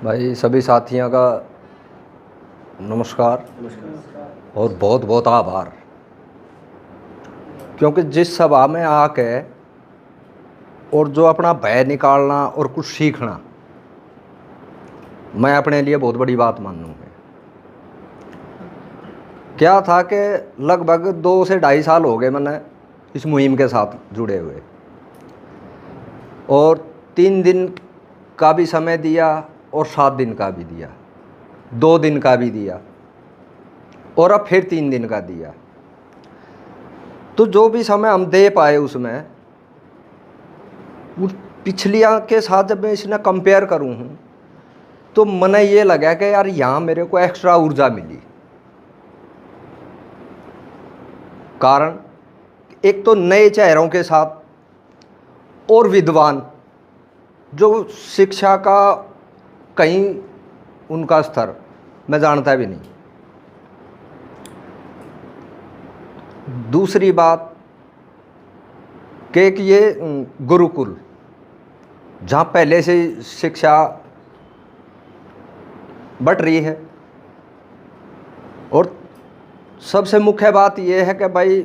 भाई सभी साथियों का नमस्कार और बहुत बहुत आभार, क्योंकि जिस सभा में आके और जो अपना भय निकालना और कुछ सीखना, मैं अपने लिए बहुत बड़ी बात मानूंगा। क्या था कि लगभग 2 से 2.5 साल हो गए मैंने इस मुहिम के साथ जुड़े हुए, और 3 दिन का भी समय दिया और 7 दिन का भी दिया, 2 दिन का भी दिया और अब फिर 3 दिन का दिया। तो जो भी समय हम दे पाए उसमें पिछलियाँ के साथ जब मैं इसने कंपेयर करूँ हूँ तो मने ये लगा कि यार यहाँ मेरे को एक्स्ट्रा ऊर्जा मिली। कारण एक तो नए चेहरों के साथ और विद्वान जो शिक्षा का कहीं उनका स्तर मैं जानता भी नहीं। दूसरी बात कि ये गुरुकुल जहाँ पहले से शिक्षा बढ़ रही है, और सबसे मुख्य बात यह है कि भाई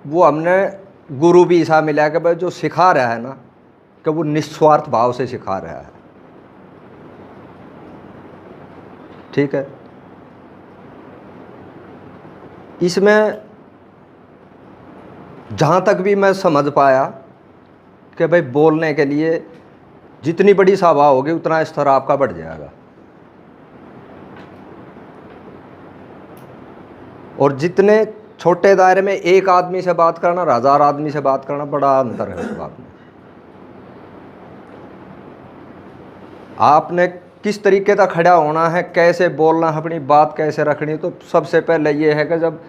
वो हमने गुरु भी ऐसा मिला कि भाई जो सिखा रहा है ना कि वो निस्वार्थ भाव से सिखा रहा है। ठीक है, इसमें जहाँ तक भी मैं समझ पाया कि भाई बोलने के लिए जितनी बड़ी सभा होगी उतना स्तर आपका बढ़ जाएगा, और जितने छोटे दायरे में एक आदमी से बात करना और 1000 आदमी से बात करना, बड़ा अंतर है उस बात में। आपने किस तरीके का खड़ा होना है, कैसे बोलना है, अपनी बात कैसे रखनी, तो सबसे पहले ये है कि जब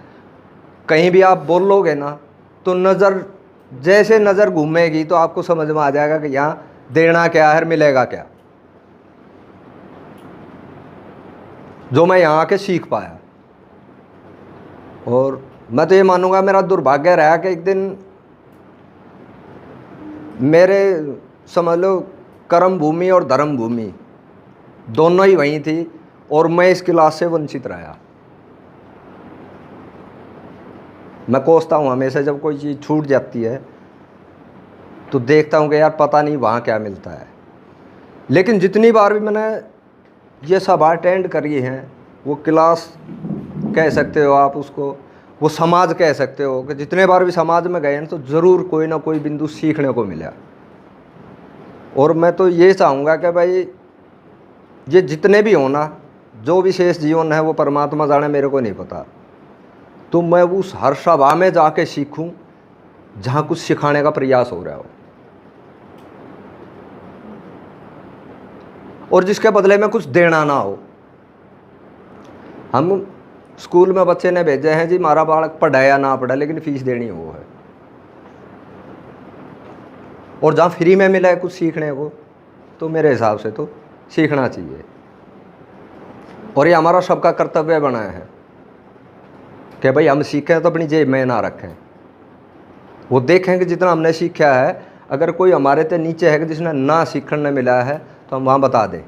कहीं भी आप बोलोगे ना तो नज़र जैसे नज़र घूमेगी तो आपको समझ में आ जाएगा कि यहाँ देना क्या है, मिलेगा क्या। जो मैं यहाँ आके सीख पाया, और मैं तो ये मानूंगा मेरा दुर्भाग्य रहा कि एक दिन मेरे समझ लो कर्म भूमि और धर्म भूमि दोनों ही वहीं थी और मैं इस क्लास से वंचित रहा। मैं कोसता हूँ हमेशा जब कोई चीज़ छूट जाती है तो देखता हूँ कि यार पता नहीं वहाँ क्या मिलता है। लेकिन जितनी बार भी मैंने ये सभा अटेंड करी हैं, वो क्लास कह सकते हो आप उसको, वो समाज कह सकते हो, कि जितने बार भी समाज में गए हैं तो ज़रूर कोई ना कोई बिंदु सीखने को मिला। और मैं तो ये चाहूँगा कि भाई ये जितने भी हो ना, जो भी शेष जीवन है वो परमात्मा जाने, मेरे को नहीं पता, तो मैं उस हर सभा में जाके सीखूं जहाँ कुछ सिखाने का प्रयास हो रहा हो, और जिसके बदले में कुछ देना ना हो। हम स्कूल में बच्चे ने भेजे हैं जी, हमारा बालक पढ़ा या ना पढ़ा लेकिन फीस देनी वो है, और जहाँ फ्री में मिला है कुछ सीखने को तो मेरे हिसाब से तो सीखना चाहिए। और ये हमारा सबका कर्तव्य बना है कि भाई हम सीखें तो अपनी जेब में ना रखें। वो देखें कि जितना हमने सीखा है, अगर कोई हमारे से नीचे है कि जिसने ना सीखने मिला है तो हम वहाँ बता दें।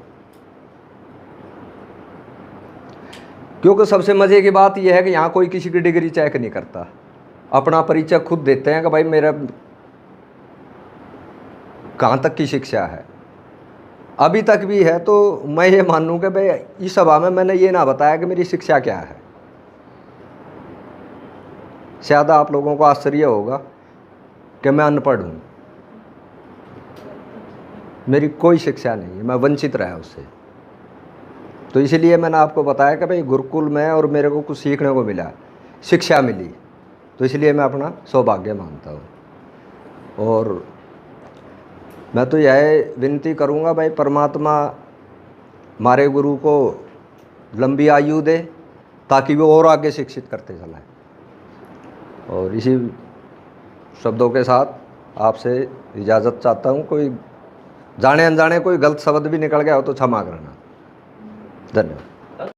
क्योंकि सबसे मज़े की बात यह है कि यहाँ कोई किसी की डिग्री चेक नहीं करता, अपना परिचय खुद देते हैं कि भाई मेरा कहाँ तक की शिक्षा है, अभी तक भी है। तो मैं ये मानूँ कि भाई इस सभा में मैंने ये ना बताया कि मेरी शिक्षा क्या है। शायद आप लोगों को आश्चर्य होगा कि मैं अनपढ़ हूँ, मेरी कोई शिक्षा नहीं है, मैं वंचित रहा उससे। तो इसलिए मैंने आपको बताया कि भाई गुरुकुल में और मेरे को कुछ सीखने को मिला, शिक्षा मिली, तो इसलिए मैं अपना सौभाग्य मानता हूँ। और मैं तो यह विनती करूँगा भाई परमात्मा हमारे गुरु को लंबी आयु दे ताकि वो और आगे शिक्षित करते चलाएं। और इसी शब्दों के साथ आपसे इजाज़त चाहता हूँ। कोई जाने अनजाने कोई गलत शब्द भी निकल गया हो तो क्षमा करना। धन्यवाद।